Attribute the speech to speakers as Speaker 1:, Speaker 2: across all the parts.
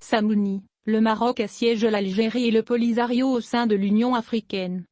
Speaker 1: Samouni, le Maroc assiège l'Algérie et le Polisario au sein de l'Union africaine.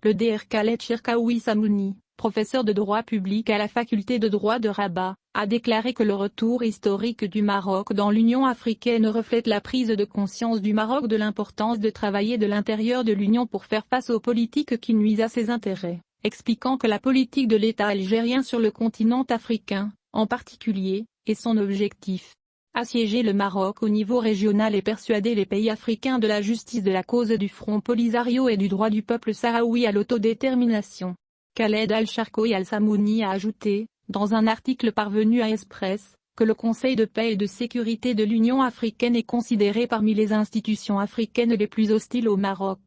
Speaker 1: Le Dr Khaled Cherkaoui Samouni, professeur de droit public à la faculté de droit de Rabat, a déclaré que le retour historique du Maroc dans l'Union africaine reflète la prise de conscience du Maroc de l'importance de travailler de l'intérieur de l'Union pour faire face aux politiques qui nuisent à ses intérêts, expliquant que la politique de l'État algérien sur le continent africain, en particulier, est son objectif. Assiéger le Maroc au niveau régional et persuader les pays africains de la justice de la cause du Front Polisario et du droit du peuple sahraoui à l'autodétermination. Khaled Al-Cherkaoui Al-Samouni a ajouté, dans un article parvenu à Express, que le Conseil de paix et de sécurité de l'Union africaine est considéré parmi les institutions africaines les plus hostiles au Maroc.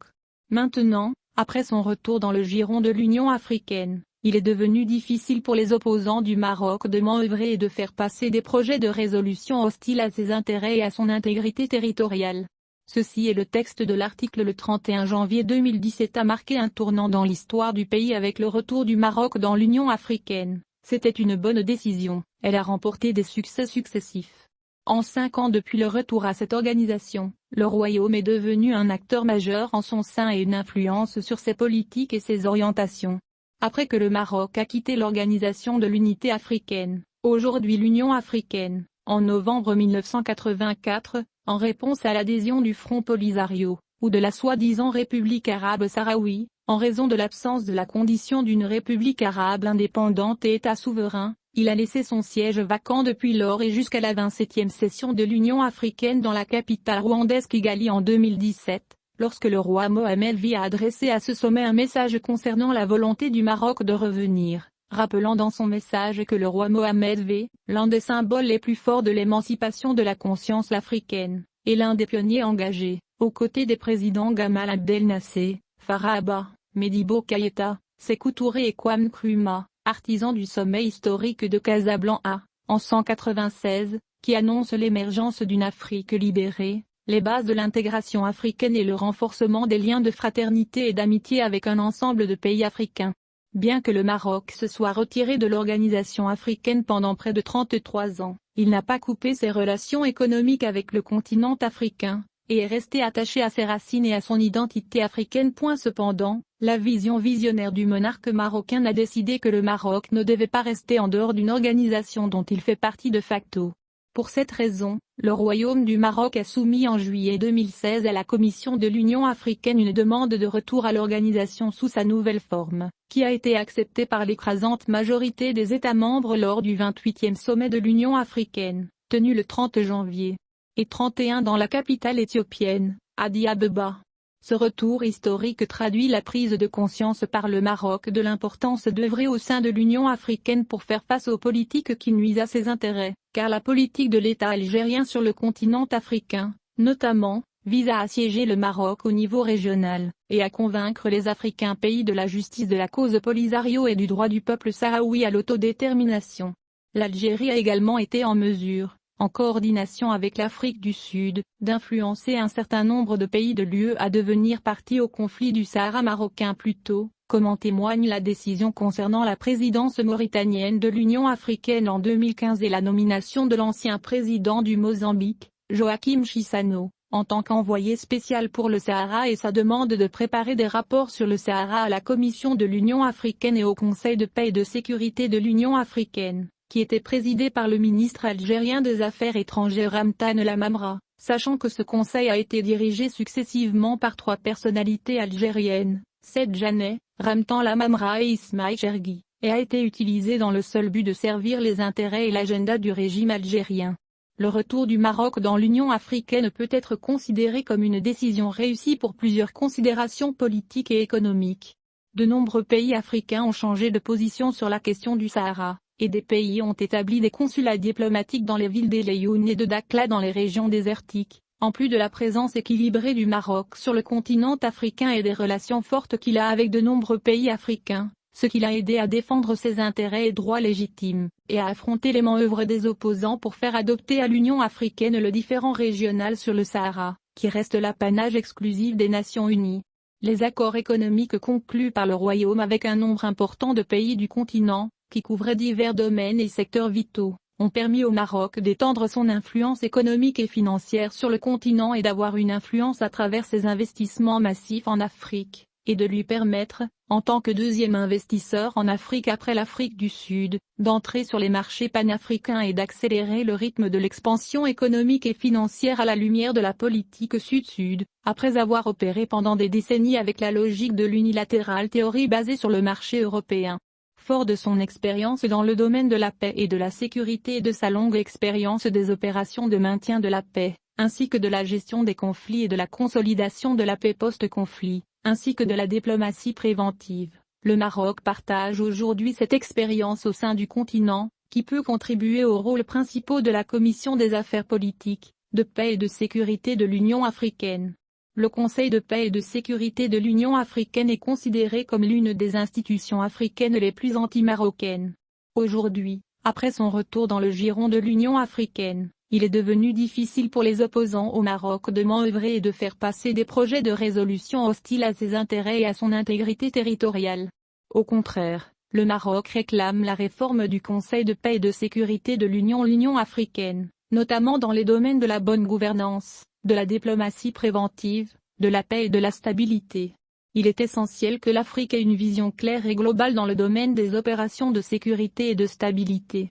Speaker 1: Maintenant, après son retour dans le giron de l'Union africaine, il est devenu difficile pour les opposants du Maroc de manœuvrer et de faire passer des projets de résolution hostiles à ses intérêts et à son intégrité territoriale. Ceci est le texte de l'article. Le 31 janvier 2017 a marqué un tournant dans l'histoire du pays avec le retour du Maroc dans l'Union africaine. C'était une bonne décision, elle a remporté des succès successifs. En 5 ans depuis le retour à cette organisation, le royaume est devenu un acteur majeur en son sein et une influence sur ses politiques et ses orientations. Après que le Maroc a quitté l'Organisation de l'Unité africaine, aujourd'hui l'Union africaine, en novembre 1984, en réponse à l'adhésion du Front Polisario, ou de la soi-disant République arabe sahraoui, en raison de l'absence de la condition d'une République arabe indépendante et État souverain, il a laissé son siège vacant depuis lors et jusqu'à la 27e session de l'Union africaine dans la capitale rwandaise Kigali en 2017. Lorsque le roi Mohamed V a adressé à ce sommet un message concernant la volonté du Maroc de revenir, rappelant dans son message que le roi Mohamed V, l'un des symboles les plus forts de l'émancipation de la conscience africaine, est l'un des pionniers engagés, aux côtés des présidents Gamal Abdel Nasser, Farah Abba, Modibo Keïta, Sékou Touré et Kwame Nkrumah, artisans du sommet historique de Casablanca, en 196, qui annonce l'émergence d'une Afrique libérée, les bases de l'intégration africaine et le renforcement des liens de fraternité et d'amitié avec un ensemble de pays africains. Bien que le Maroc se soit retiré de l'organisation africaine pendant près de 33 ans, il n'a pas coupé ses relations économiques avec le continent africain, et est resté attaché à ses racines et à son identité africaine. Cependant, la vision visionnaire du monarque marocain a décidé que le Maroc ne devait pas rester en dehors d'une organisation dont il fait partie de facto. Pour cette raison, le Royaume du Maroc a soumis en juillet 2016 à la Commission de l'Union africaine une demande de retour à l'organisation sous sa nouvelle forme, qui a été acceptée par l'écrasante majorité des États membres lors du 28e sommet de l'Union africaine, tenu le 30 janvier. Et 31 dans la capitale éthiopienne, Addis Abeba. Ce retour historique traduit la prise de conscience par le Maroc de l'importance d'œuvrer au sein de l'Union africaine pour faire face aux politiques qui nuisent à ses intérêts, car la politique de l'État algérien sur le continent africain, notamment, vise à assiéger le Maroc au niveau régional, et à convaincre les Africains pays de la justice de la cause Polisario et du droit du peuple sahraoui à l'autodétermination. L'Algérie a également été en mesure, en coordination avec l'Afrique du Sud, d'influencer un certain nombre de pays de l'UE à devenir partie au conflit du Sahara marocain plus tôt, comme en témoigne la décision concernant la présidence mauritanienne de l'Union africaine en 2015 et la nomination de l'ancien président du Mozambique, Joachim Chissano, en tant qu'envoyé spécial pour le Sahara et sa demande de préparer des rapports sur le Sahara à la Commission de l'Union africaine et au Conseil de paix et de sécurité de l'Union africaine, qui était présidé par le ministre algérien des Affaires étrangères Ramtan Lamamra, sachant que ce conseil a été dirigé successivement par 3 personnalités algériennes, Said Janeh, Ramtan Lamamra et Ismaïl Chergui, et a été utilisé dans le seul but de servir les intérêts et l'agenda du régime algérien. Le retour du Maroc dans l'Union africaine peut être considéré comme une décision réussie pour plusieurs considérations politiques et économiques. De nombreux pays africains ont changé de position sur la question du Sahara, et des pays ont établi des consulats diplomatiques dans les villes d'El-Ayoun et de Dakhla dans les régions désertiques, en plus de la présence équilibrée du Maroc sur le continent africain et des relations fortes qu'il a avec de nombreux pays africains, ce qui l'a aidé à défendre ses intérêts et droits légitimes, et à affronter les manœuvres des opposants pour faire adopter à l'Union africaine le différend régional sur le Sahara, qui reste l'apanage exclusif des Nations Unies. Les accords économiques conclus par le Royaume avec un nombre important de pays du continent, qui couvraient divers domaines et secteurs vitaux, ont permis au Maroc d'étendre son influence économique et financière sur le continent et d'avoir une influence à travers ses investissements massifs en Afrique, et de lui permettre, en tant que deuxième investisseur en Afrique après l'Afrique du Sud, d'entrer sur les marchés panafricains et d'accélérer le rythme de l'expansion économique et financière à la lumière de la politique Sud-Sud, après avoir opéré pendant des décennies avec la logique de l'unilatéral théorie basée sur le marché européen. Fort de son expérience dans le domaine de la paix et de la sécurité et de sa longue expérience des opérations de maintien de la paix, ainsi que de la gestion des conflits et de la consolidation de la paix post-conflit, ainsi que de la diplomatie préventive, le Maroc partage aujourd'hui cette expérience au sein du continent, qui peut contribuer aux rôles principaux de la Commission des affaires politiques, de paix et de sécurité de l'Union africaine. Le Conseil de paix et de sécurité de l'Union africaine est considéré comme l'une des institutions africaines les plus anti-marocaines. Aujourd'hui, après son retour dans le giron de l'Union africaine, il est devenu difficile pour les opposants au Maroc de manœuvrer et de faire passer des projets de résolution hostiles à ses intérêts et à son intégrité territoriale. Au contraire, le Maroc réclame la réforme du Conseil de paix et de sécurité de l'Union africaine, notamment dans les domaines de la bonne gouvernance, de la diplomatie préventive, de la paix et de la stabilité. Il est essentiel que l'Afrique ait une vision claire et globale dans le domaine des opérations de sécurité et de stabilité.